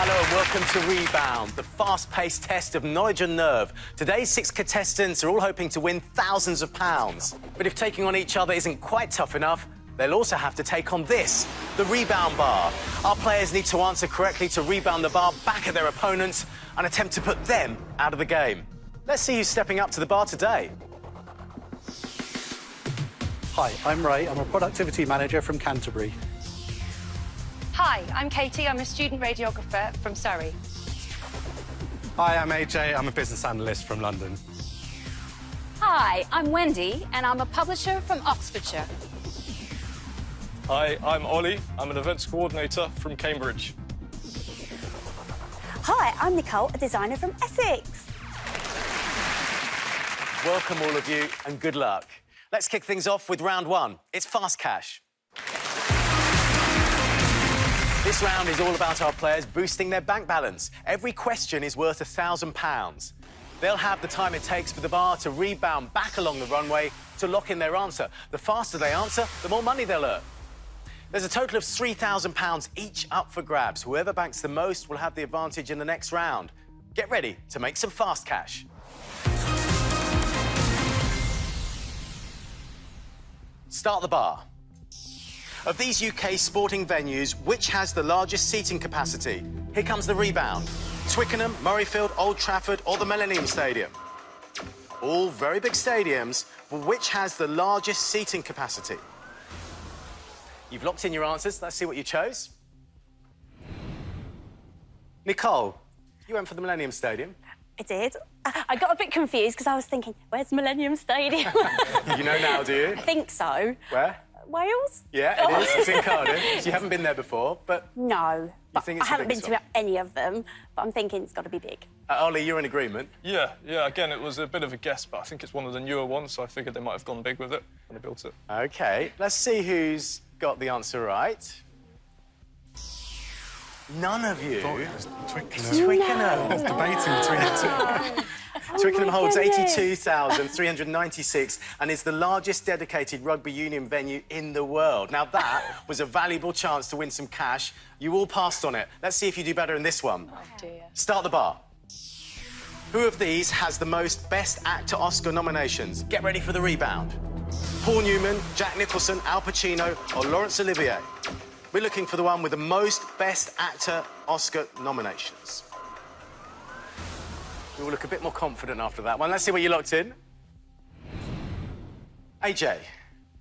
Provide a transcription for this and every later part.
Hello and welcome to Rebound, the fast-paced test of knowledge and nerve. Today's 6 contestants are all hoping to win thousands of pounds. But if taking on each other isn't quite tough enough, they'll also have to take on this, the rebound bar. Our players need to answer correctly to rebound the bar back at their opponents and attempt to put them out of the game. Let's see who's stepping up to the bar today. Hi, I'm Ray. I'm a productivity manager from Canterbury. Hi, I'm Katie. I'm a student radiographer from Surrey. Hi, I'm AJ. I'm a business analyst from London. Hi, I'm Wendy, and I'm a publisher from Oxfordshire. Hi, I'm Ollie. I'm an events coordinator from Cambridge. Hi, I'm Nicole, a designer from Essex. Welcome, all of you, and good luck. Let's kick things off with round 1. It's Fast Cash. This round is all about our players boosting their bank balance. Every question is worth £1,000. They'll have the time it takes for the bar to rebound back along the runway to lock in their answer. The faster they answer, the more money they'll earn. There's a total of £3,000 each up for grabs. Whoever banks the most will have the advantage in the next round. Get ready to make some fast cash. Start the bar. Of these UK sporting venues, which has the largest seating capacity? Here comes the rebound. Twickenham, Murrayfield, Old Trafford or the Millennium Stadium? All very big stadiums, but which has the largest seating capacity? You've locked in your answers. Let's see what you chose. Nicole, you went for the Millennium Stadium. I did. I got a bit confused because I was thinking, where's Millennium Stadium? You know now, do you? I think so. Where? Wales? Yeah, it is. It's in Cardiff. So you haven't been there before, but... No. But think it's I haven't the been biggest to any of them, but I'm thinking it's got to be big. Ollie, you're in agreement. Yeah, again, it was a bit of a guess, but I think it's one of the newer ones, so I figured they might have gone big with it when they built it. OK, let's see who's got the answer right. None of you. It's Twickenham. It's Twickenham. I was debating between the two. Twickenham holds goodness. 82,396 and is the largest dedicated rugby union venue in the world. Now, that was a valuable chance to win some cash. You all passed on it. Let's see if you do better in this one. Oh, dear. Start the bar. Who of these has the most Best Actor Oscar nominations? Get ready for the rebound. Paul Newman, Jack Nicholson, Al Pacino or Laurence Olivier? We're looking for the one with the most Best Actor Oscar nominations. You all look a bit more confident after that one. Let's see what you locked in. AJ,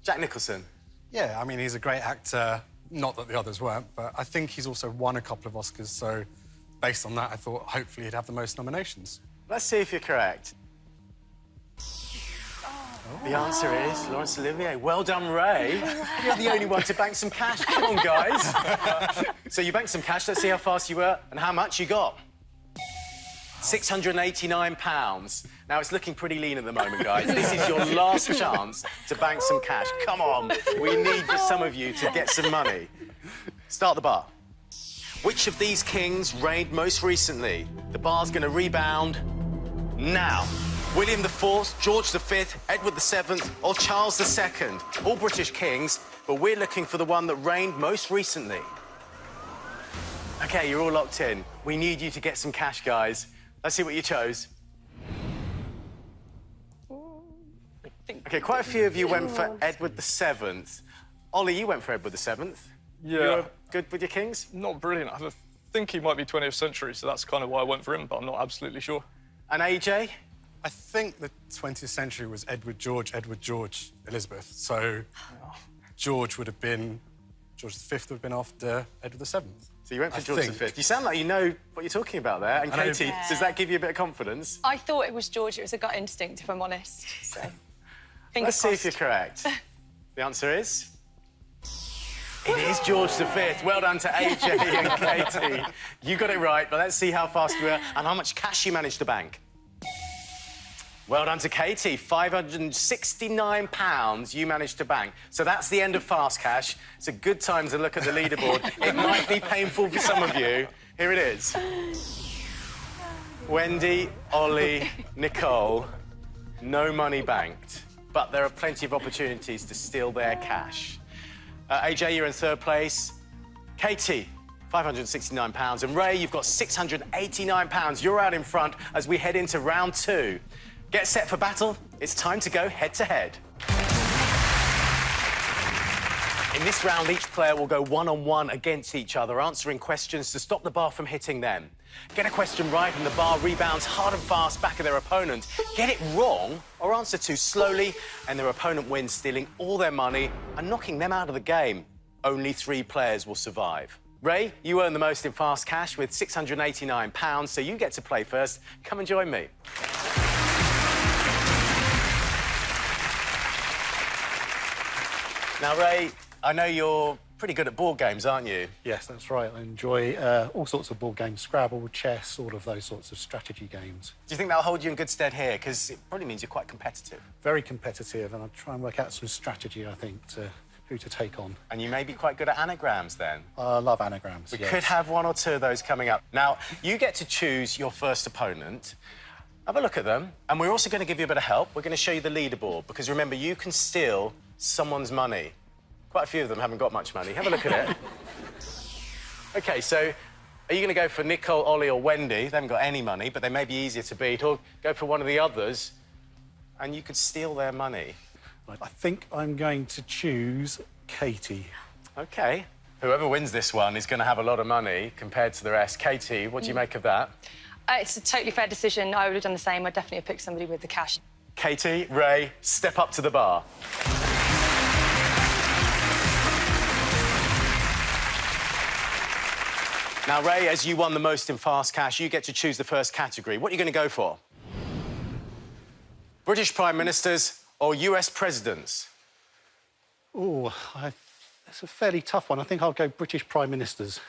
Jack Nicholson. Yeah, I mean, he's a great actor. Not that the others weren't, but I think he's also won a couple of Oscars, so based on that, I thought hopefully he'd have the most nominations. Let's see if you're correct. The answer is Laurence Olivier. Well done, Ray. You're the only one to bank some cash. Come on, guys. So you banked some cash. Let's see how fast you were and how much you got. £689. Now, it's looking pretty lean at the moment, guys. This is your last chance to bank some cash. Come on. We need some of you to get some money. Start the bar. Which of these kings reigned most recently? The bar's going to rebound now. William IV, George V, Edward VII or Charles II? All British kings, but we're looking for the one that reigned most recently. OK, you're all locked in. We need you to get some cash, guys. Let's see what you chose. OK, quite a few of you went for Edward VII. Ollie, you went for Edward VII. Yeah. You're good with your kings? Not brilliant. I think he might be 20th century, so that's kind of why I went for him, but I'm not absolutely sure. And AJ? I think the 20th century was Edward George, Elizabeth. So George would have been... George V would have been after Edward VII. So you went for George V. You sound like you know what you're talking about there. And Katie, Yeah. does that give you a bit of confidence? I thought it was George. It was a gut instinct, if I'm honest. So, Let's see if you're correct. The answer is... It is George V. Well done to AJ and Katie. You got it right, but let's see how fast you were and how much cash you managed to bank. Well done to Katie. £569 you managed to bank. So that's the end of Fast Cash. It's a good time to look at the leaderboard. It might be painful for some of you. Here it is. Wendy, Ollie, Nicole, no money banked. But there are plenty of opportunities to steal their cash. AJ, you're in third place. Katie, £569. And Ray, you've got £689. You're out in front as we head into round 2. Get set for battle. It's time to go head-to-head. In this round, each player will go one-on-one against each other, answering questions to stop the bar from hitting them. Get a question right and the bar rebounds hard and fast back of their opponent. Get it wrong or answer too slowly and their opponent wins, stealing all their money and knocking them out of the game. Only 3 players will survive. Ray, you earn the most in fast cash with £689, so you get to play first. Come and join me. Now, Ray, I know you're pretty good at board games, aren't you? Yes, that's right. I enjoy all sorts of board games, Scrabble, chess, all of those sorts of strategy games. Do you think that'll hold you in good stead here? Because it probably means you're quite competitive. Very competitive, and I'll try and work out some strategy, I think, to who to take on. And you may be quite good at anagrams, then? I love anagrams, We yes. could have 1 or 2 of those coming up. Now, you get to choose your first opponent. Have a look at them. And we're also going to give you a bit of help. We're going to show you the leaderboard, because remember, you can steal someone's money. Quite a few of them haven't got much money. Have a look at it. OK, so are you going to go for Nicole, Ollie or Wendy? They haven't got any money, but they may be easier to beat. Or go for one of the others, and you could steal their money. Right, I think I'm going to choose Katie. OK. Whoever wins this one is going to have a lot of money compared to the rest. Katie, what do you make of that? It's a totally fair decision. I would have done the same. I'd definitely have picked somebody with the cash. Katie, Ray, step up to the bar. Now, Ray, as you won the most in fast cash, you get to choose the first category. What are you going to go for? British Prime Ministers or US Presidents? Oh, that's a fairly tough one. I think I'll go British Prime Ministers.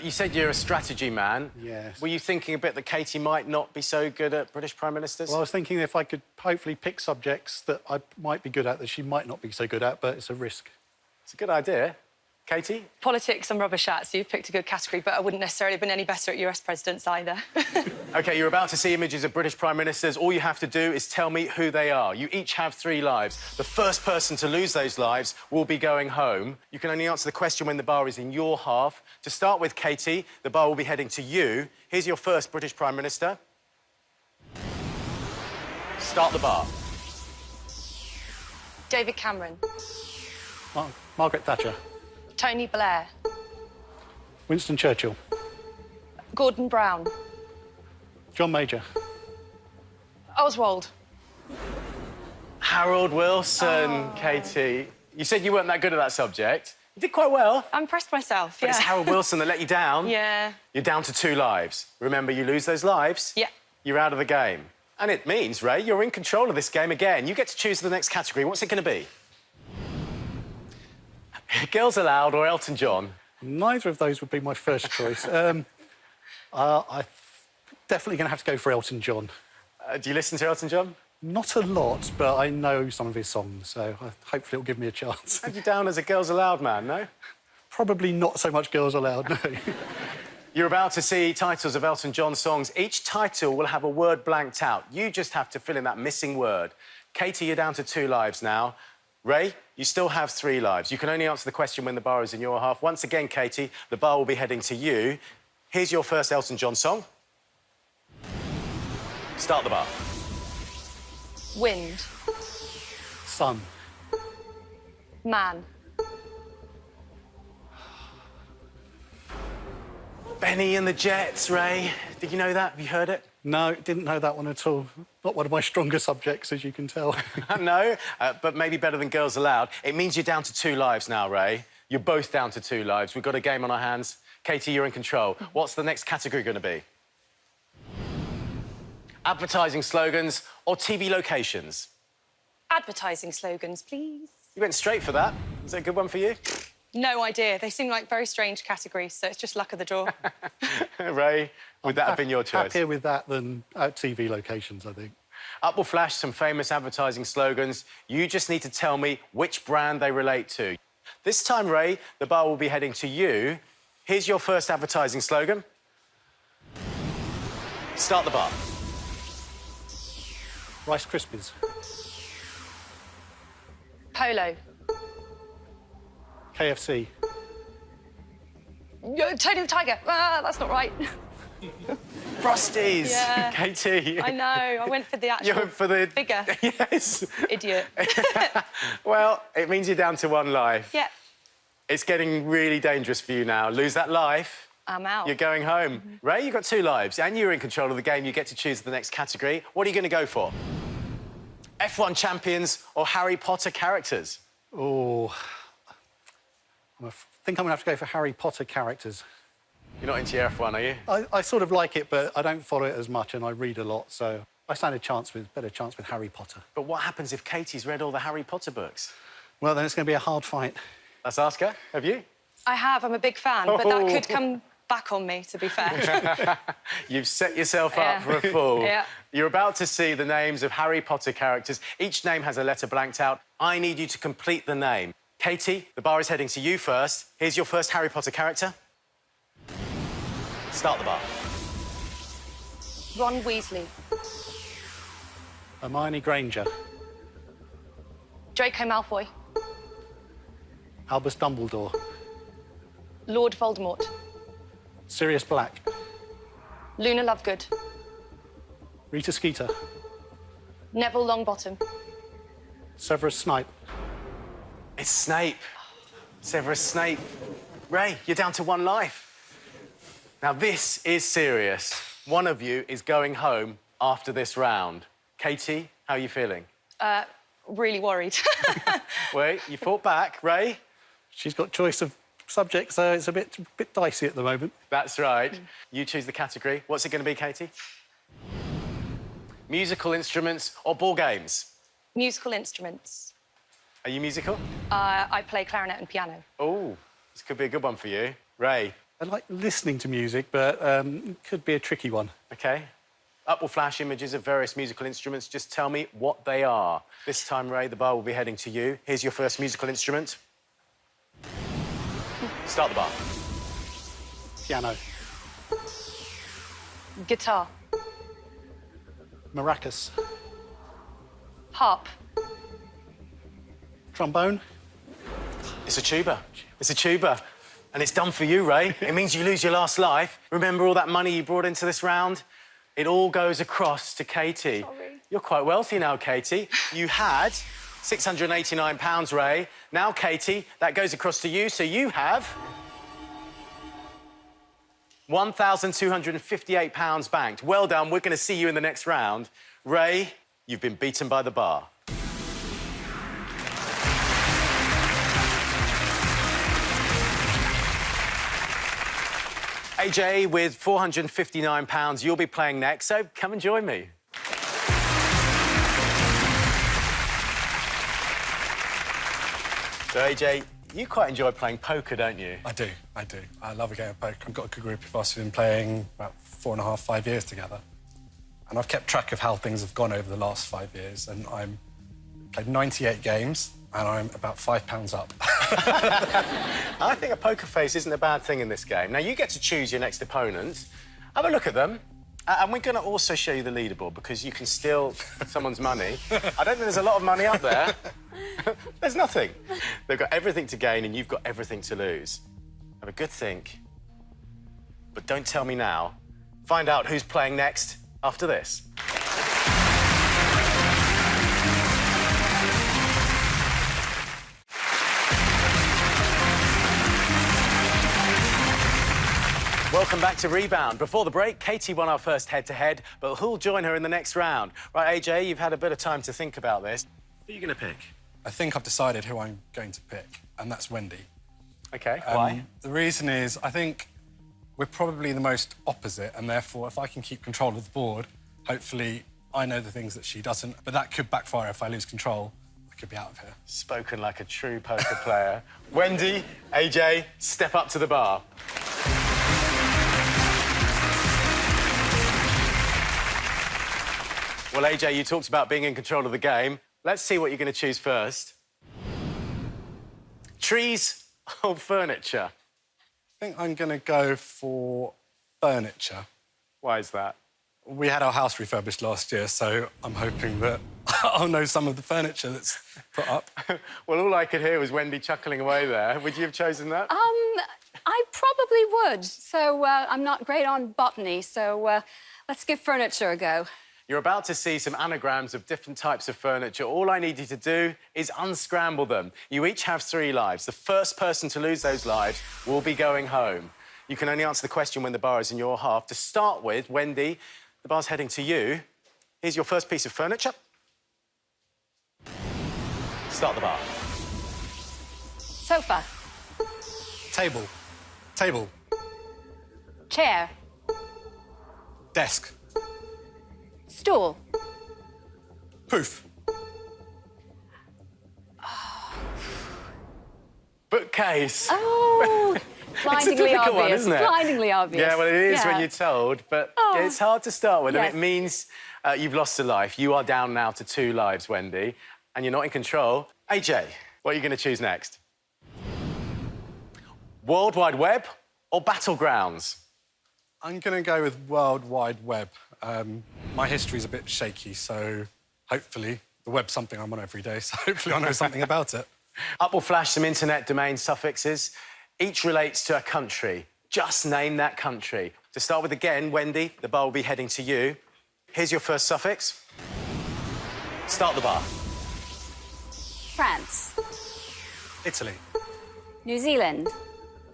You said you're a strategy man. Yes. Were you thinking a bit that Katie might not be so good at British Prime Ministers? Well, I was thinking if I could hopefully pick subjects that I might be good at that she might not be so good at, but it's a risk. It's a good idea. Katie? Politics, I'm rubbish at, so you've picked a good category, but I wouldn't necessarily have been any better at US presidents either. OK, you're about to see images of British Prime Ministers. All you have to do is tell me who they are. You each have 3 lives. The first person to lose those lives will be going home. You can only answer the question when the bar is in your half. To start with, Katie, the bar will be heading to you. Here's your first British Prime Minister. Start the bar. David Cameron. Margaret Thatcher. Tony Blair. Winston Churchill. Gordon Brown. John Major. Oswald. Harold Wilson, Katie. You said you weren't that good at that subject. You did quite well. I impressed myself, But yeah. it's Harold Wilson that let you down. Yeah. You're down to 2 lives. Remember, you lose those lives, Yeah. you're out of the game. And it means, Ray, you're in control of this game again. You get to choose the next category. What's it going to be? Girls Aloud or Elton John? Neither of those would be my first choice. I'm definitely going to have to go for Elton John. Do you listen to Elton John? Not a lot, but I know some of his songs, so hopefully it'll give me a chance. Had you down as a Girls Aloud man, no? Probably not so much Girls Aloud, no. You're about to see titles of Elton John songs. Each title will have a word blanked out. You just have to fill in that missing word. Katie, you're down to 2 lives now. Ray, you still have 3 lives. You can only answer the question when the bar is in your half. Once again, Katie, the bar will be heading to you. Here's your first Elton John song. Start the bar. Wind. Sun. Man. Benny and the Jets, Ray. Did you know that? Have you heard it? No, didn't know that one at all. Not one of my stronger subjects, as you can tell. No, but maybe better than Girls Aloud. It means you're down to 2 lives now, Ray. You're both down to 2 lives. We've got a game on our hands. Katie, you're in control. What's the next category going to be? Advertising slogans or TV locations? Advertising slogans, please. You went straight for that. Is that a good one for you? No idea. They seem like very strange categories, so it's just luck of the draw. Ray, would that have been your choice? Happier with that than TV locations, I think. Up will flash some famous advertising slogans. You just need to tell me which brand they relate to. This time, Ray, the bar will be heading to you. Here's your first advertising slogan. Start the bar. Rice Krispies. Polo. KFC. Tony the Tiger. Ah, that's not right. Frosties. Yeah. Katie. I know. I went for the actual You went for the figure. Yes. Idiot. Well, it means you're down to one life. Yeah. It's getting really dangerous for you now. Lose that life, I'm out. you're going home. Ray, you've got 2 lives, and you're in control of the game. You get to choose the next category. What are you going to go for? F1 champions or Harry Potter characters? Oh, I think I'm going to have to go for Harry Potter characters. You're not into your F1, are you? I sort of like it, but I don't follow it as much, and I read a lot, so I stand a better chance with Harry Potter. But what happens if Katie's read all the Harry Potter books? Well, then it's going to be a hard fight. Let's ask her. Have you? I have. I'm a big fan, but that could come back on me, to be fair. You've set yourself up Yeah. for a fall. Yeah. You're about to see the names of Harry Potter characters. Each name has a letter blanked out. I need you to complete the name. Katie, the bar is heading to you first. Here's your first Harry Potter character. Start the bar. Ron Weasley. Hermione Granger. Draco Malfoy. Albus Dumbledore. Lord Voldemort. Sirius Black. Luna Lovegood. Rita Skeeter. Neville Longbottom. Severus Snape. It's Snape. Severus Snape. Ray, you're down to 1 life. Now, this is serious. One of you is going home after this round. Katie, how are you feeling? Really worried. Wait, you fought back. Ray? She's got choice of subjects, so it's a bit dicey at the moment. That's right. You choose the category. What's it going to be, Katie? Musical instruments or ball games? Musical instruments. Are you musical? I play clarinet and piano. Oh, this could be a good one for you. Ray? I like listening to music, but it could be a tricky one. OK. Up will flash images of various musical instruments. Just tell me what they are. This time, Ray, the bar will be heading to you. Here's your first musical instrument. Start the bar. Piano. Guitar. Maracas. Harp. Trombone. It's a tuba. It's a tuba. And it's done for you, Ray. It means you lose your last life. Remember all that money you brought into this round? It all goes across to Katie. Sorry. You're quite wealthy now, Katie. You had £689, Ray. Now, Katie, that goes across to you, so you have £1,258 banked. Well done. We're going to see you in the next round. Ray, you've been beaten by the bar. AJ, with £459, you'll be playing next, so come and join me. So, AJ, you quite enjoy playing poker, don't you? I do. I love a game of poker. I've got a good group of us who've been playing about 4.5, 5 years together. And I've kept track of how things have gone over the last 5 years, and I'm played 98 games, and I'm about £5 up. I think a poker face isn't a bad thing in this game. Now, you get to choose your next opponent. Have a look at them. And we're going to also show you the leaderboard, because you can steal someone's money. I don't think there's a lot of money up there. There's nothing. They've got everything to gain, and you've got everything to lose. Have a good think. But don't tell me now. Find out who's playing next after this. Welcome back to Rebound. Before the break, Katie won our first head-to-head, but who'll join her in the next round? Right, AJ, you've had a bit of time to think about this. Who are you going to pick? I think I've decided who I'm going to pick, and that's Wendy. OK, why? The reason is, I think we're probably the most opposite, and therefore, if I can keep control of the board, hopefully I know the things that she doesn't. But that could backfire if I lose control. I could be out of here. Spoken like a true poker player. Wendy, AJ, step up to the bar. Well, AJ, you talked about being in control of the game. Let's see what you're going to choose first. Trees or furniture? I think I'm going to go for furniture. Why is that? We had our house refurbished last year, so I'm hoping that I'll know some of the furniture that's put up. Well, all I could hear was Wendy chuckling away there. Would you have chosen that? I I probably would. So I'm not great on botany, so let's give furniture a go. You're about to see some anagrams of different types of furniture. All I need you to do is unscramble them. You each have 3 lives. The first person to lose those lives will be going home. You can only answer the question when the bar is in your half. To start with, Wendy, the bar's heading to you. Here's your first piece of furniture. Start the bar. Sofa. Table. Table. Chair. Desk. Stool. Poof. Bookcase. Oh, blindingly difficult one, obvious. isn't it? Blindingly obvious. Yeah, well, it is Yeah. when you're told, but Oh. it's hard to start with, Yes. and it means you've lost a life. You are down now to 2 lives, Wendy, and you're not in control. AJ, what are you going to choose next? World Wide Web or Battlegrounds? I'm going to go with World Wide Web. My history's a bit shaky, so hopefully the web's something I'm on every day, so hopefully I know something about it. Up will flash some internet domain suffixes. Each relates to a country. Just name that country. To start with again, Wendy, the bar will be heading to you. Here's your first suffix. Start the bar. France. Italy. New Zealand.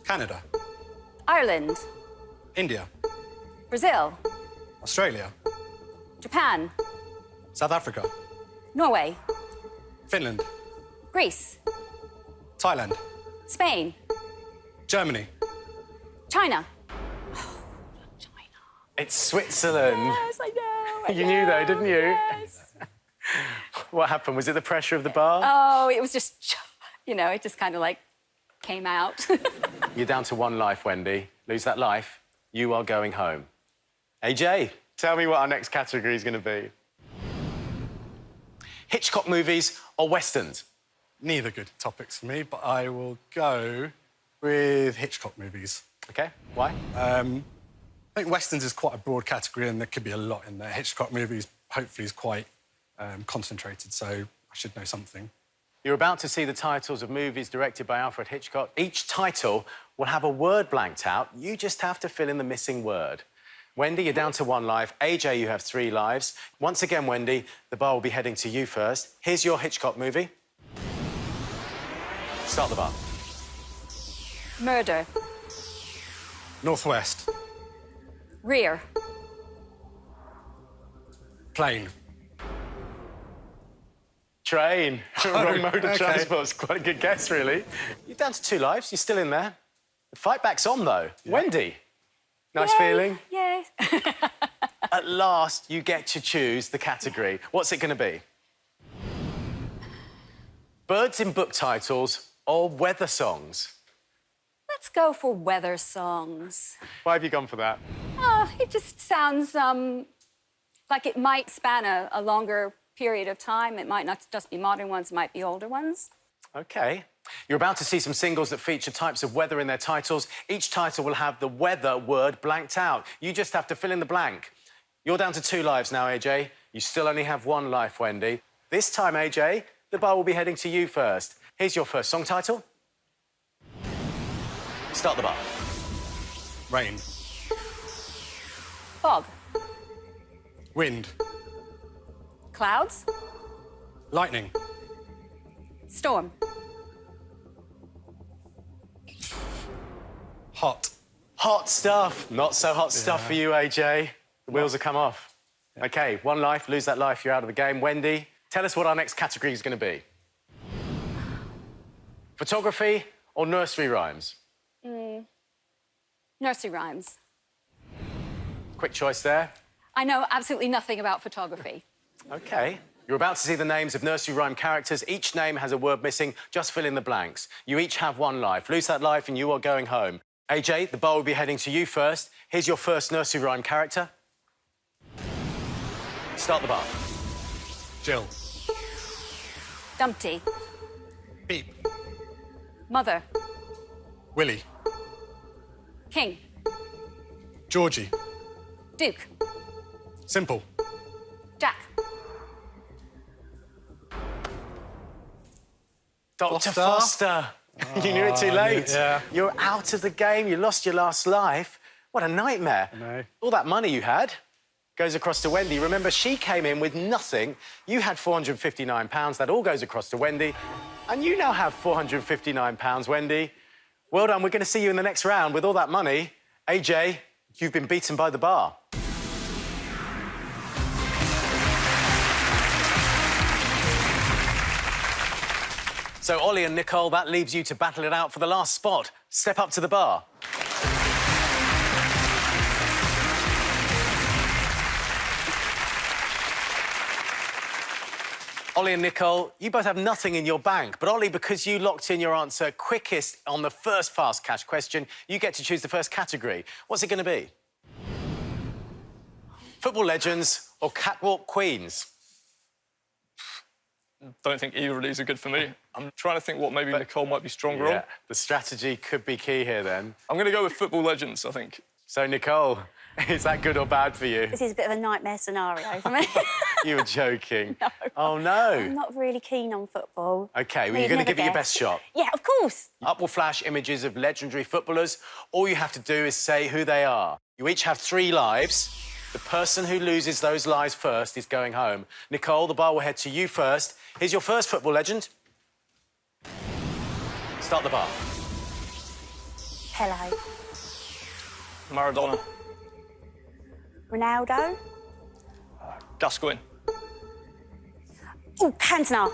Canada. Ireland. India. Brazil. Australia. Japan. South Africa. Norway. Finland. Greece. Thailand. Spain. Germany. China. It's Switzerland. Yes, I know. You knew though, didn't you? Yes. What happened? Was it the pressure of the bar? Oh, it was just, you know, it just kind of like came out. You're down to 1 life, Wendy. Lose that life, you are going home. AJ, tell me what our next category is going to be. Hitchcock movies or westerns? Neither good topics for me, but I will go with Hitchcock movies. OK, why? I think Westerns is quite a broad category and there could be a lot in there. Hitchcock movies, hopefully, is quite concentrated, so I should know something. You're about to see the titles of movies directed by Alfred Hitchcock. Each title will have a word blanked out. You just have to fill in the missing word. Wendy, you're down to 1 life. AJ, you have 3 lives. Once again, Wendy, the bar will be heading to you first. Here's your Hitchcock movie. Start the bar. Murder. Northwest. Rear. Plane. Train. Wrong mode of OK. transport. It's quite a good guess, really. You're down to 2 lives. You're still in there. The fight back's on, though. Yeah. Wendy, nice feeling. Yay. At last, you get to choose the category. What's it going to be? Birds in book titles or weather songs? Let's go for weather songs. Why have you gone for that? Oh, it just sounds like it might span a longer period of time. It might not just be modern ones, it might be older ones. OK. You're about to see some singles that feature types of weather in their titles. Each title will have the weather word blanked out. You just have to fill in the blank. You're down to 2 lives now, AJ. You still only have 1 life, Wendy. This time, AJ, the bar will be heading to you first. Here's your first song title. Start the bar. Rain. Fog. Wind. Clouds. Lightning. Storm. Hot. Hot stuff. Not so hot stuff for you, AJ. The wheels have come off. OK, 1 life. Lose that life, you're out of the game. Wendy, tell us what our next category is going to be. Photography or nursery rhymes? Nursery rhymes. Quick choice there. I know absolutely nothing about photography. OK. You're about to see the names of nursery rhyme characters. Each name has a word missing. Just fill in the blanks. You each have 1 life. Lose that life and you are going home. AJ, the bar will be heading to you first. Here's your first nursery rhyme character. Start the bar. Jill. Dumpty. Beep. Mother. Willie. King. Georgie. Duke. Simple. Jack. Dr. Foster? Foster. You knew it too late. Yeah. You're out of the game. You lost your last life. What a nightmare. I know. All that money you had goes across to Wendy. Remember, she came in with nothing. You had £459. That all goes across to Wendy. And you now have £459, Wendy. Well done. We're going to see you in the next round with all that money. AJ, you've been beaten by the bar. So, Ollie and Nicole, that leaves you to battle it out for the last spot. Step up to the bar. Ollie and Nicole, you both have nothing in your bank, but Ollie, because you locked in your answer quickest on the first fast cash question, you get to choose the first category. What's it going to be? Football legends or catwalk queens? Don't think either of these are good for me. I'm trying to think what maybe Nicole might be stronger on. The strategy could be key here, then. I'm going to go with football legends, I think. So, Nicole, is that good or bad for you? This is a bit of a nightmare scenario for me. You were joking. No. Oh, no. I'm not really keen on football. OK, well, you're going to give it your best shot. Yeah, of course. Up will flash images of legendary footballers. All you have to do is say who they are. You each have 3 lives. The person who loses those lives first is going home. Nicole, the bar will head to you first. Here's your first football legend. Start the bar. Pele. Maradona. Ronaldo. Gascoigne. Oh, Cantona.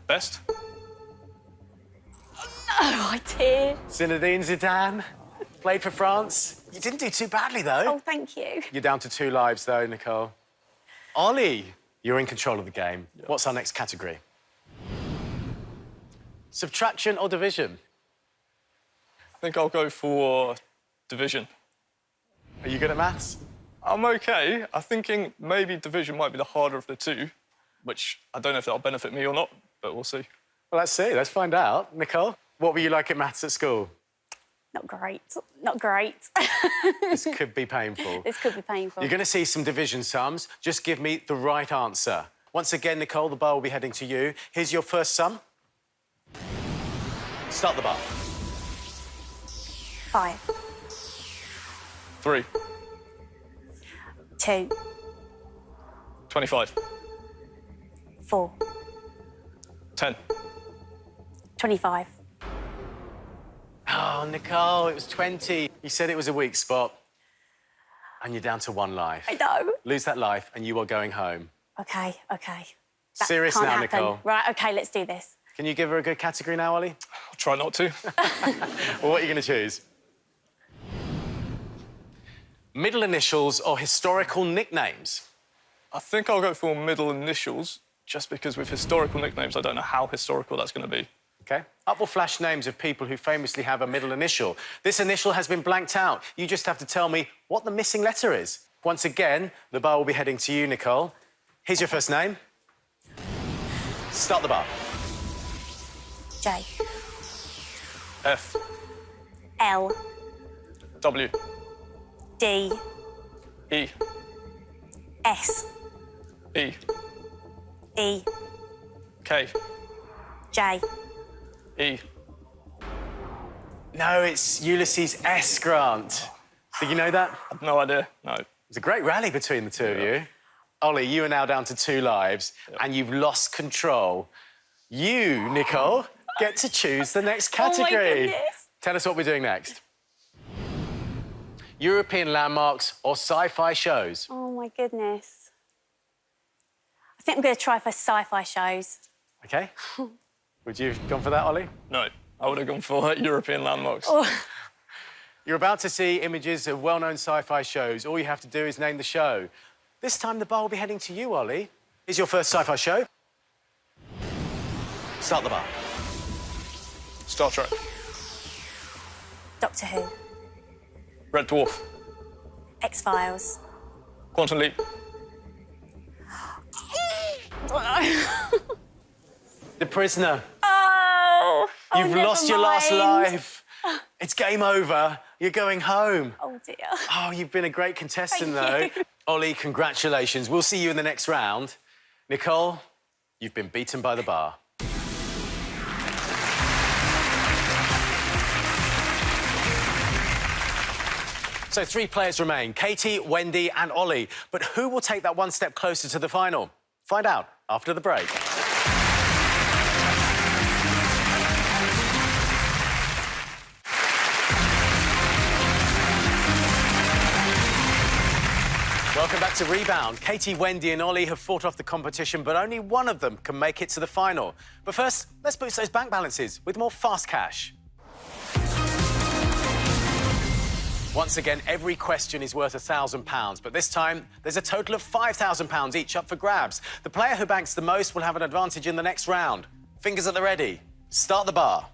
Best. Oh, dear. Zinedine Zidane. Played for France. You didn't do too badly, though. Oh, thank you. You're down to 2 lives, though, Nicole. Ollie, you're in control of the game. Yeah. What's our next category? Subtraction or division? I think I'll go for division. Are you good at maths? I'm OK. I'm thinking maybe division might be the harder of the 2, which I don't know if that'll benefit me or not, but we'll see. Well, let's see. Let's find out. Nicole, what were you like at maths at school? Not great. Not great. This could be painful. This could be painful. You're going to see some division sums. Just give me the right answer. Once again, Nicole, the bar will be heading to you. Here's your first sum. Start the bar. 5. 3. 2. 25. 4. 10. 25. Oh, Nicole, it was 20. You said it was a weak spot. And you're down to 1 life. I know. Lose that life and you are going home. OK, OK. That Serious can't now, happen. Nicole. Right, OK, let's do this. Can you give her a good category now, Ollie? I'll try not to. Well, what are you going to choose? Middle initials or historical nicknames? I think I'll go for middle initials, just because with historical nicknames, I don't know how historical that's going to be. OK. Up will flash names of people who famously have a middle initial. This initial has been blanked out. You just have to tell me what the missing letter is. Once again, the bar will be heading to you, Nicole. Here's your first name. Start the bar. J. F. L. W. D. E. S. E. E. K. J. E. No, it's Ulysses S. Grant. Did you know that? I've no idea, no. It's a great rally between the two of you. Ollie, you are now down to 2 lives and you've lost control. You, Nicole, get to choose the next category. Oh, my goodness. Tell us what we're doing next. European landmarks or sci-fi shows? Oh, my goodness. I think I'm going to try for sci-fi shows. OK. Would you have gone for that, Ollie? No, I would have gone for European landmarks. Oh. You're about to see images of well-known sci-fi shows. All you have to do is name the show. This time, the bar will be heading to you, Ollie. Here's your first sci-fi show. Start the bar. Star Trek. Doctor Who. Red Dwarf. X-Files. Quantum Leap. The Prisoner. Oh! You've never lost your last mind. life. It's game over. You're going home. Oh, dear. Oh, you've been a great contestant, Thank though. you. Ollie, congratulations. We'll see you in the next round. Nicole, you've been beaten by the bar. So 3 players remain, Katie, Wendy and Ollie. But who will take that one step closer to the final? Find out after the break. Welcome back to Rebound. Katie, Wendy and Ollie have fought off the competition, but only one of them can make it to the final. But first, let's boost those bank balances with more fast cash. Once again, every question is worth £1,000, but this time there's a total of £5,000 each up for grabs. The player who banks the most will have an advantage in the next round. Fingers at the ready. Start the bar.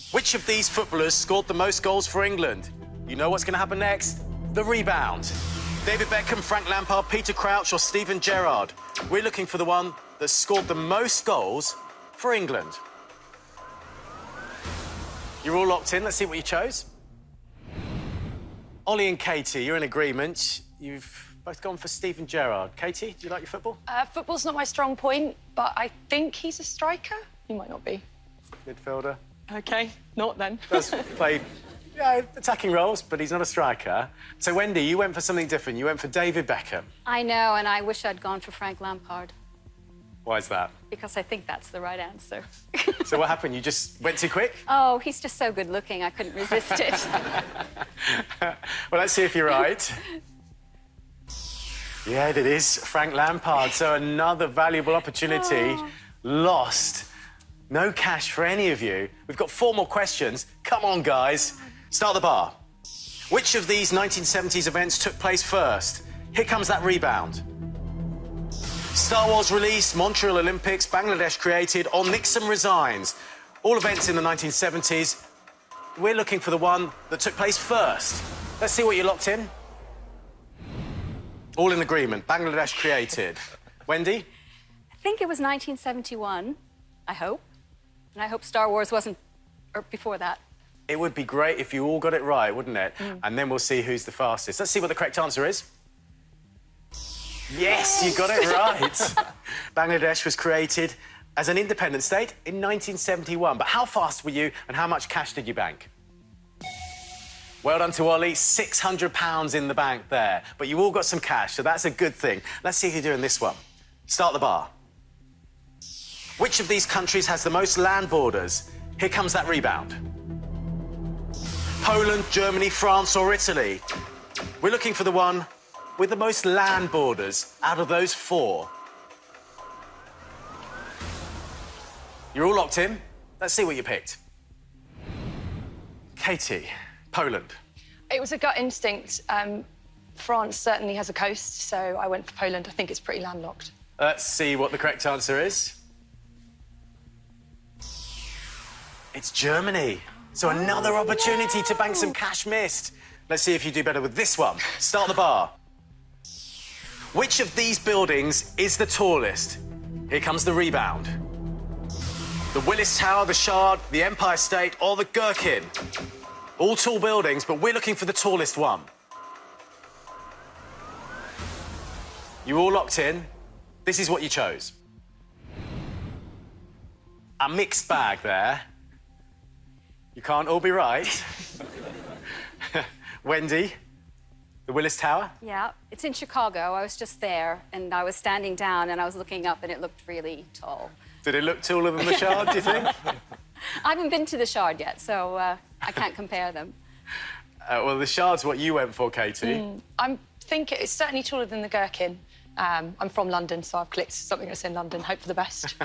Which of these footballers scored the most goals for England? You know what's going to happen next? The rebound. David Beckham, Frank Lampard, Peter Crouch or Steven Gerrard? We're looking for the one that scored the most goals for England. You're all locked in. Let's see what you chose. Ollie and Katie, you're in agreement. You've both gone for Steven Gerrard. Katie, do you like your football? Football's not my strong point, but I think he's a striker. He might not be. Midfielder. OK, not then. Does play attacking roles, but he's not a striker. So, Wendy, you went for something different. You went for David Beckham. I know, and I wish I'd gone for Frank Lampard. Why is that? Because I think that's the right answer. So what happened? You just went too quick? Oh, he's just so good looking, I couldn't resist it. Well, let's see if you're right. Yeah, it is Frank Lampard. So another valuable opportunity lost. No cash for any of you. We've got 4 more questions. Come on, guys. Start the bar. Which of these 1970s events took place first? Here comes that rebound. Star Wars released, Montreal Olympics, Bangladesh created, or Nixon resigns. All events in the 1970s. We're looking for the one that took place first. Let's see what you locked in. All in agreement. Bangladesh created. Wendy? I think it was 1971, I hope. And I hope Star Wars wasn't before that. It would be great if you all got it right, wouldn't it? And then we'll see who's the fastest. Let's see what the correct answer is. Yes, you got it right. Bangladesh was created as an independent state in 1971. But how fast were you and how much cash did you bank? Well done to Ollie, £600 in the bank there. But you all got some cash, so that's a good thing. Let's see if you're doing this one. Start the bar. Which of these countries has the most land borders? Here comes that rebound. Poland, Germany, France or Italy? We're looking for the one with the most land borders out of those 4. You're all locked in. Let's see what you picked. Katie, Poland. It was a gut instinct. France certainly has a coast, so I went for Poland. I think it's pretty landlocked. Let's see what the correct answer is. It's Germany. So another opportunity to bank some cash missed. Let's see if you do better with this one. Start the bar. Which of these buildings is the tallest? Here comes the rebound. The Willis Tower, the Shard, the Empire State or the Gherkin? All tall buildings, but we're looking for the tallest one. You all locked in. This is what you chose. A mixed bag there. You can't all be right. Wendy, the Willis Tower? Yeah, it's in Chicago. I was just there, and I was standing down, and I was looking up, and it looked really tall. Did it look taller than the Shard, do you think? I haven't been to the Shard yet, so I can't compare them. Well, the Shard's what you went for, Katie. I think it's certainly taller than the Gherkin. I'm from London, so I've clicked something that's in London. Hope for the best.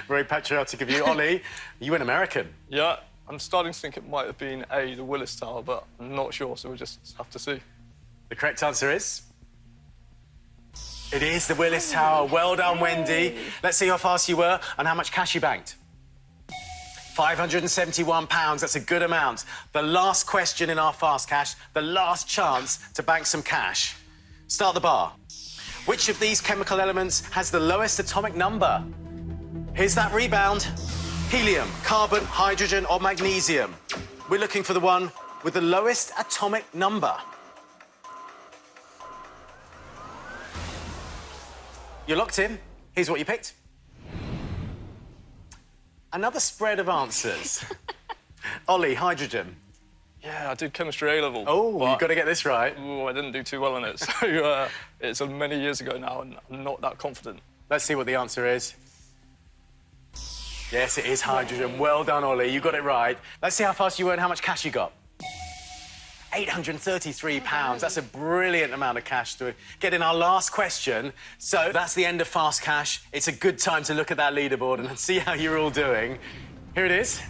Very patriotic of you. Ollie, you went American. Yeah, I'm starting to think it might have been the Willis Tower, but I'm not sure, so we'll just have to see. The correct answer is... It is the Willis Tower. Well done, Wendy. Let's see how fast you were and how much cash you banked. £571. That's a good amount. The last question in our fast cash, the last chance to bank some cash. Start the bar. Which of these chemical elements has the lowest atomic number? Here's that rebound. Helium, carbon, hydrogen or magnesium? We're looking for the one with the lowest atomic number. You're locked in. Here's what you picked. Another spread of answers. Ollie, hydrogen. Yeah, I did chemistry A-level. Oh, but- you've got to get this right. Ooh, I didn't do too well on it, so it's many years ago now, and I'm not that confident. Let's see what the answer is. Yes, it is hydrogen. Well done, Ollie. You got it right. Let's see how fast you were and how much cash you got. £833. That's a brilliant amount of cash to get in our last question. So that's the end of Fast Cash. It's a good time to look at that leaderboard and see how you're all doing. Here it is.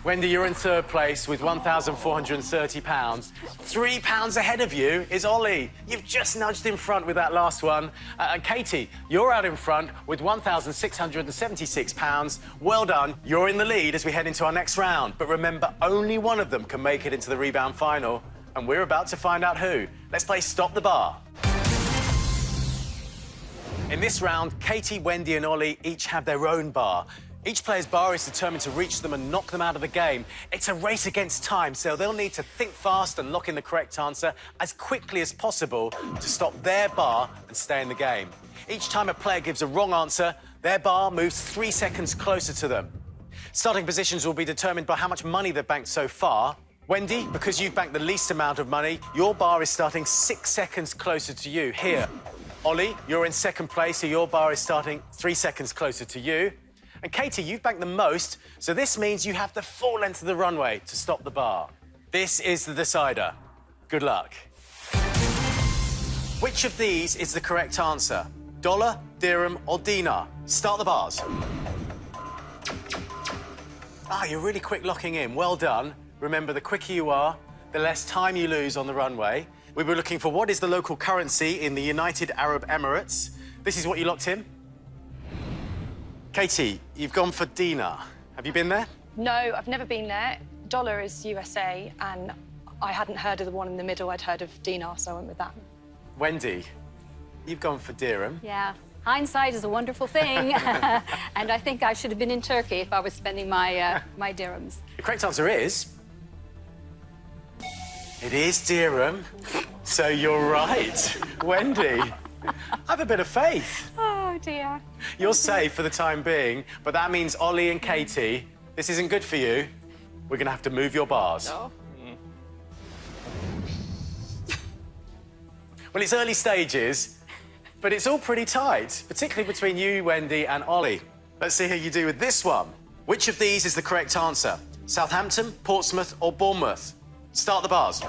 Wendy, you're in third place with £1,430. £3 ahead of you is Ollie. You've just nudged in front with that last one. And Katie, you're out in front with £1,676. Well done. You're in the lead as we head into our next round. But remember, only one of them can make it into the Rebound final. And we're about to find out who. Let's play Stop the Bar. In this round, Katie, Wendy and Ollie each have their own bar. Each player's bar is determined to reach them and knock them out of the game. It's a race against time, so they'll need to think fast and lock in the correct answer as quickly as possible to stop their bar and stay in the game. Each time a player gives a wrong answer, their bar moves 3 seconds closer to them. Starting positions will be determined by how much money they've banked so far. Wendy, because you've banked the least amount of money, your bar is starting 6 seconds closer to you here. Ollie, you're in second place, so your bar is starting 3 seconds closer to you. And Katie, you've banked the most, so this means you have the full length of the runway to stop the bar. This is the decider. Good luck. Which of these is the correct answer? Dollar, dirham or dinar? Start the bars. Ah, you're really quick locking in. Well done. Remember, the quicker you are, the less time you lose on the runway. We were looking for what is the local currency in the United Arab Emirates. This is what you locked in? Katie, you've gone for dinar. Have you been there? No, I've never been there. Dollar is USA, and I hadn't heard of the one in the middle. I'd heard of dinar, so I went with that. Wendy, you've gone for dirham. Yeah, hindsight is a wonderful thing. And I think I should have been in Turkey if I was spending my, my dirhams. The correct answer is... It is dirham. So you're right. Wendy, have a bit of faith. Oh, dear. You're safe for the time being, but that means Ollie and Katie, this isn't good for you. We're going to have to move your bars. No. Well, it's early stages, but it's all pretty tight, particularly between you, Wendy, and Ollie. Let's see how you do with this one. Which of these is the correct answer? Southampton, Portsmouth, or Bournemouth? Start the bars.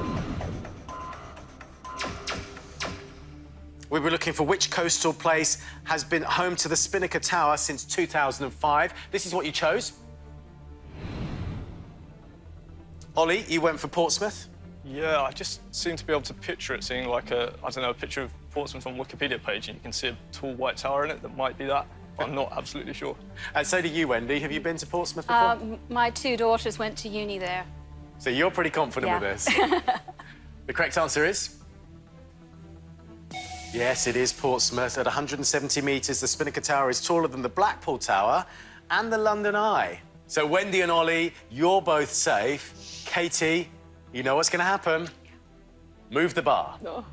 We were looking for which coastal place has been home to the Spinnaker Tower since 2005. This is what you chose. Ollie, you went for Portsmouth. Yeah, I just seem to be able to picture it, seeing like a picture of Portsmouth on Wikipedia page, and you can see a tall white tower in it. That might be that. I'm not absolutely sure. And so do you, Wendy. Have you been to Portsmouth before? My two daughters went to uni there. So you're pretty confident with this. The correct answer is? Yes, it is Portsmouth. At 170 metres, the Spinnaker Tower is taller than the Blackpool Tower and the London Eye. So Wendy and Ollie, you're both safe. Katie, you know what's going to happen. Move the bar. No.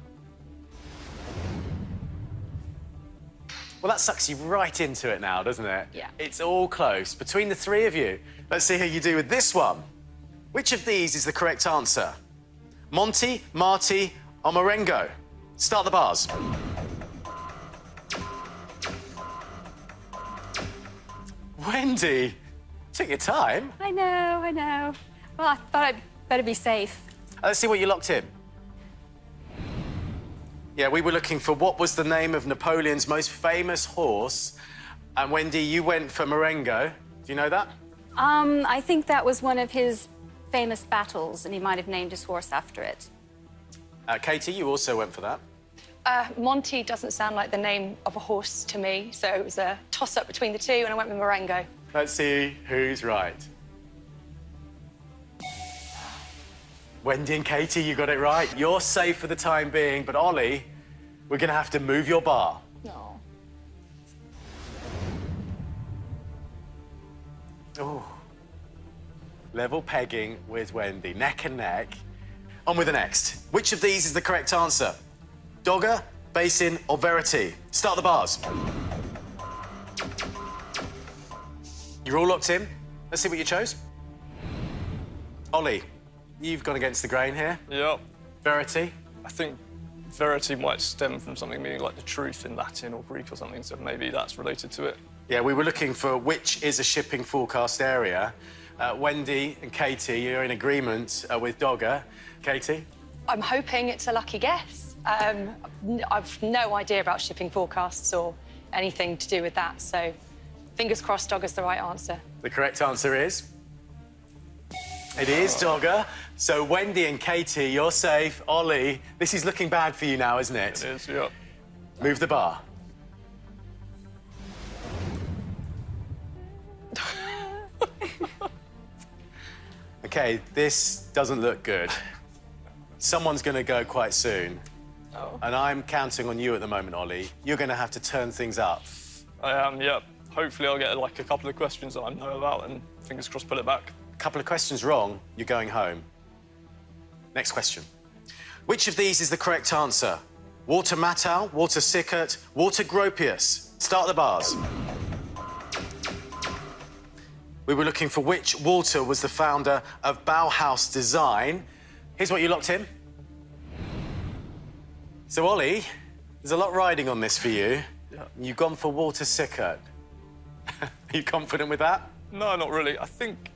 Well, that sucks you right into it now, doesn't it? Yeah. It's all close. Between the three of you, let's see how you do with this one. Which of these is the correct answer? Monty, Marty, or Marengo? Start the bars. Wendy, take your time. I know. Well, I thought I'd better be safe. Let's see what you locked in. Yeah, we were looking for what was the name of Napoleon's most famous horse. And Wendy, you went for Marengo. Do you know that? I think that was one of his famous battles, and he might have named his horse after it. Katie, you also went for that. Monty doesn't sound like the name of a horse to me, so it was a toss-up between the two, and I went with Marengo. Let's see who's right. Wendy and Katie, you got it right. You're safe for the time being, but Ollie, we're going to have to move your bar. No. Oh. Level pegging with Wendy, neck and neck. On with the next. Which of these is the correct answer? Dogger, Basin, or Verity? Start the bars. You're all locked in. Let's see what you chose. Ollie, you've gone against the grain here. Yep. Verity? I think verity might stem from something meaning like the truth in Latin or Greek or something, so maybe that's related to it. Yeah, we were looking for which is a shipping forecast area. Wendy and Katie, you're in agreement with Dogger. Katie? I'm hoping it's a lucky guess. I've no idea about shipping forecasts or anything to do with that, so fingers crossed Dogger's the right answer. The correct answer is... It is Dogger. So Wendy and Katie, you're safe. Ollie, this is looking bad for you now, isn't it? It is, yep. Move the bar. OK, this doesn't look good. Someone's going to go quite soon. Oh. And I'm counting on you at the moment, Ollie. You're going to have to turn things up. I am, yep. Hopefully I'll get, like, a couple of questions that I know about and, fingers crossed, pull it back. Couple of questions wrong, you're going home. Next question. Which of these is the correct answer? Walter Matthau, Walter Sickert, Walter Gropius. Start the bars. We were looking for which Walter was the founder of Bauhaus Design. Here's what you locked in. So, Ollie, there's a lot riding on this for you. Yeah. You've gone for Walter Sickert. Are you confident with that? No, not really. I think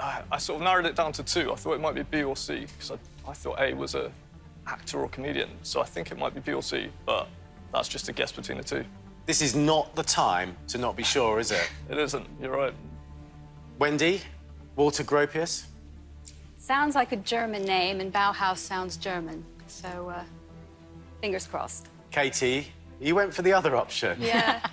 I sort of narrowed it down to two. I thought it might be B or C, because I thought A was a actor or comedian, so I think it might be B or C, but that's just a guess between the two. This is not the time to not be sure, is it? It isn't, you're right. Wendy, Walter Gropius? Sounds like a German name, and Bauhaus sounds German. So, fingers crossed. Katie, you went for the other option. Yeah.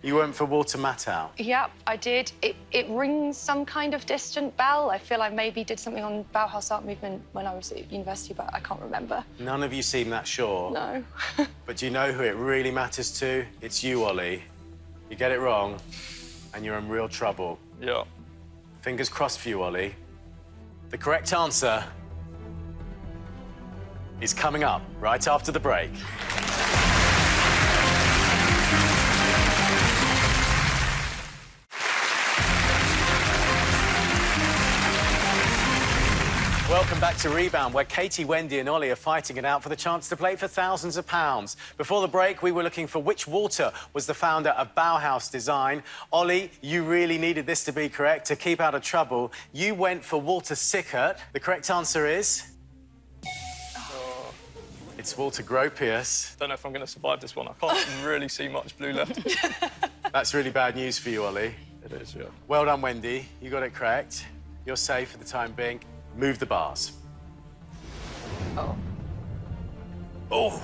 You went for Walter Matthau. Yep, I did. It rings some kind of distant bell. I feel I maybe did something on Bauhaus art movement when I was at university, but I can't remember. None of you seem that sure. No. But do you know who it really matters to? It's you, Ollie. You get it wrong, and you're in real trouble. Yeah. Fingers crossed for you, Ollie. The correct answer is coming up right after the break. Welcome back to Rebound, where Katie, Wendy and Ollie are fighting it out for the chance to play for thousands of pounds. Before the break, we were looking for which Walter was the founder of Bauhaus Design. Ollie, you really needed this to be correct. To keep out of trouble, you went for Walter Sickert. The correct answer is... It's Walter Gropius. Don't know if I'm going to survive this one. I can't really see much blue left. That's really bad news for you, Ollie. It is, yeah. Well done, Wendy. You got it correct. You're safe for the time being. Move the bars. Oh. Oh.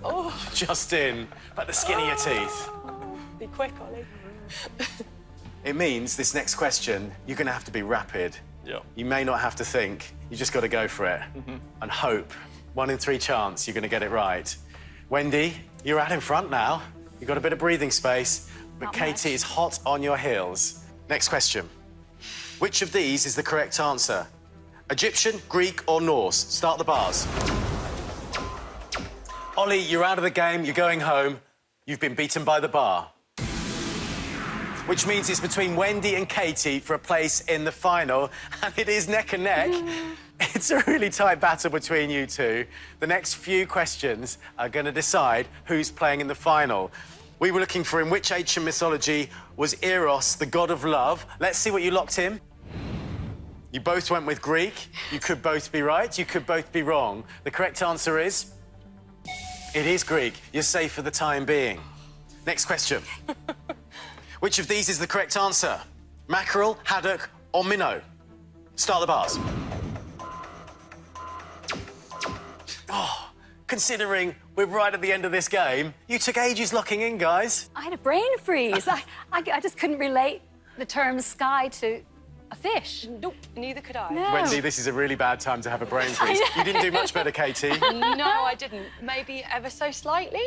Oh. Just in, like the skin of your teeth. Be quick, Ollie. It means this next question, you're going to have to be rapid. Yeah. You may not have to think. You just got to go for it. And hope. 1 in 3 chance you're going to get it right. Wendy, you're out in front now. You've got a bit of breathing space, but Not Katie much. is hot on your heels. Next question. Which of these is the correct answer? Egyptian, Greek or Norse? Start the bars. Ollie, you're out of the game, you're going home. You've been beaten by the bar. Which means it's between Wendy and Katie for a place in the final, and it is neck and neck. It's a really tight battle between you two. The next few questions are going to decide who's playing in the final. We were looking for in which ancient mythology was Eros, the god of love. Let's see what you locked in. You both went with Greek. You could both be right, you could both be wrong. The correct answer is... It is Greek. You're safe for the time being. Next question. Which of these is the correct answer? Mackerel, haddock or minnow? Start the bars. Oh, considering we're right at the end of this game, you took ages locking in, guys. I had a brain freeze. I just couldn't relate the term sky to a fish. Nope, neither could I. No. Wendy, this is a really bad time to have a brain freeze. You didn't do much better, Katie. No, I didn't. Maybe ever so slightly.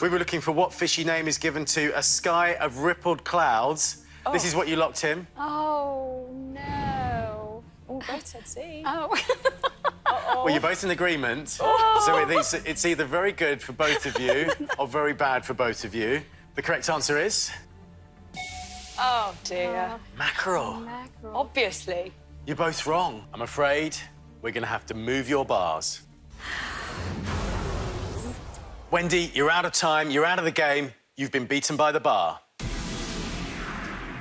We were looking for what fishy name is given to a sky of rippled clouds. Oh. This is what you locked in. Oh, no. Oh, both said C. Oh. Well, you're both in agreement. So it's either very good for both of you or very bad for both of you. The correct answer is... Oh, dear. Mackerel. Mackerel. Obviously. You're both wrong. I'm afraid we're going to have to move your bars. Wendy, you're out of time, you're out of the game, you've been beaten by the bar.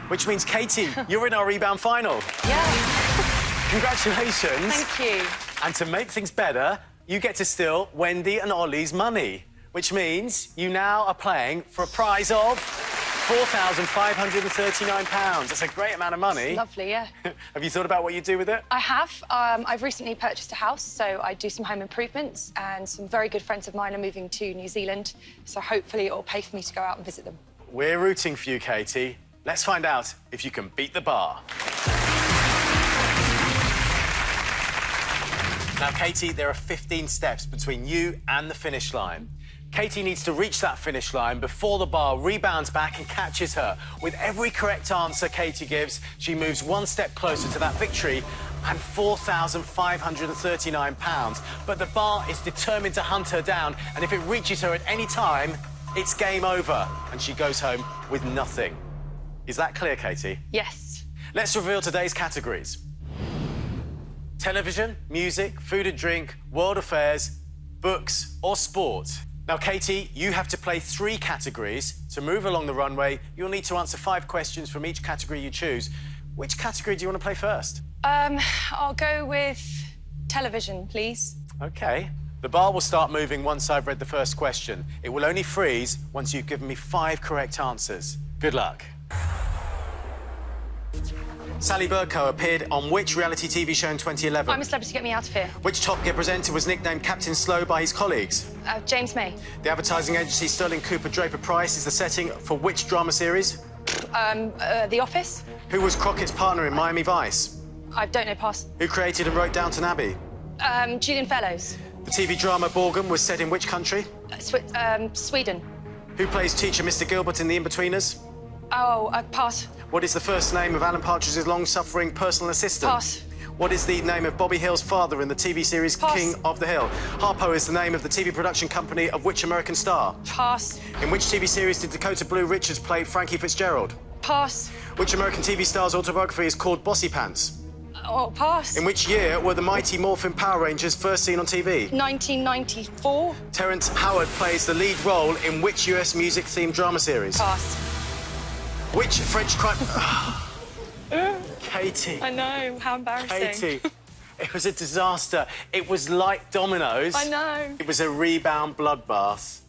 Which means, Katie, you're in our Rebound final. Yeah. Congratulations. Thank you. And to make things better, you get to steal Wendy and Ollie's money, which means you now are playing for a prize of £4,539. That's a great amount of money. It's lovely, yeah. Have you thought about what you do with it? I have. I've recently purchased a house, so I do some home improvements, and some very good friends of mine are moving to New Zealand, so hopefully it'll pay for me to go out and visit them. We're rooting for you, Katie. Let's find out if you can beat the bar. Now, Katie, there are 15 steps between you and the finish line. Katie needs to reach that finish line before the bar rebounds back and catches her. With every correct answer Katie gives, she moves one step closer to that victory and £4,539. But the bar is determined to hunt her down, and if it reaches her at any time, it's game over, and she goes home with nothing. Is that clear, Katie? Yes. Let's reveal today's categories. Television, music, food and drink, world affairs, books or sport. Now, Katie, you have to play 3 categories. To move along the runway, you'll need to answer 5 questions from each category you choose. Which category do you want to play first? I'll go with television, please. OK. The bar will start moving once I've read the first question. It will only freeze once you've given me 5 correct answers. Good luck. Sally Bercow appeared on which reality TV show in 2011? I'm a Celebrity, Get Me Out of Here. Which Top Gear presenter was nicknamed Captain Slow by his colleagues? James May. The advertising agency Sterling Cooper Draper Price is the setting for which drama series? The Office. Who was Crockett's partner in Miami Vice? I don't know, pass. Who created and wrote Downton Abbey? Julian Fellows. The TV drama Borgum was set in which country? Sweden. Who plays teacher Mr. Gilbert in The Inbetweeners? Oh, pass. What is the first name of Alan Partridge's long-suffering personal assistant? Pass. What is the name of Bobby Hill's father in the TV series Pass. King of the Hill? Harpo is the name of the TV production company of which American star? Pass. In which TV series did Dakota Blue Richards play Frankie Fitzgerald? Pass. Which American TV star's autobiography is called Bossy Pants? Oh, pass. In which year were the Mighty Morphin Power Rangers first seen on TV? 1994. Terrence Howard plays the lead role in which US music-themed drama series? Pass. Which French crime... Katie. I know, how embarrassing. Katie. It was a disaster. It was like dominoes. I know. It was a rebound bloodbath.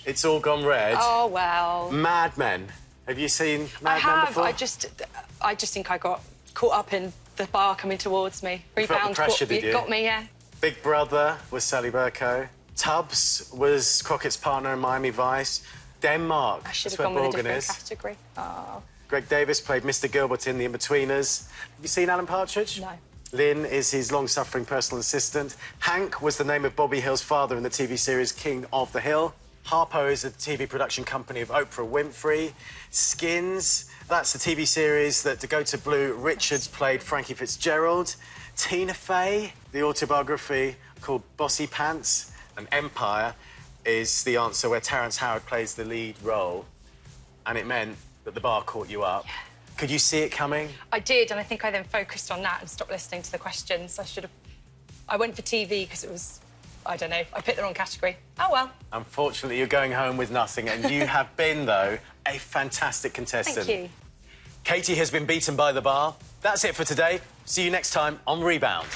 It's all gone red. Oh, well. Mad Men. Have you seen Mad Men before? I just think I got caught up in the bar coming towards me. You felt the pressure, did you? Got me, yeah. Big Brother was Sally Bercow. Tubbs was Crockett's partner in Miami Vice. Denmark. I should have that's gone where with a Borgen different is. category. Oh. Greg Davis played Mr. Gilbert in The Inbetweeners. Have you seen Alan Partridge? No. Lynn is his long-suffering personal assistant. Hank was the name of Bobby Hill's father in the TV series King of the Hill. Harpo is the TV production company of Oprah Winfrey. Skins, that's the TV series that Dakota Blue Richards played Frankie Fitzgerald. Tina Fey, the autobiography called Bossy Pants. And Empire is the answer where Terrence Howard plays the lead role. And it meant that the bar caught you up. Yeah. Could you see it coming? I did, and I think I then focused on that and stopped listening to the questions. I went for TV because it was, I don't know, I picked the wrong category. Oh, well. Unfortunately, you're going home with nothing, and you have been, though, a fantastic contestant. Thank you. Katie has been beaten by the bar. That's it for today. See you next time on Rebound.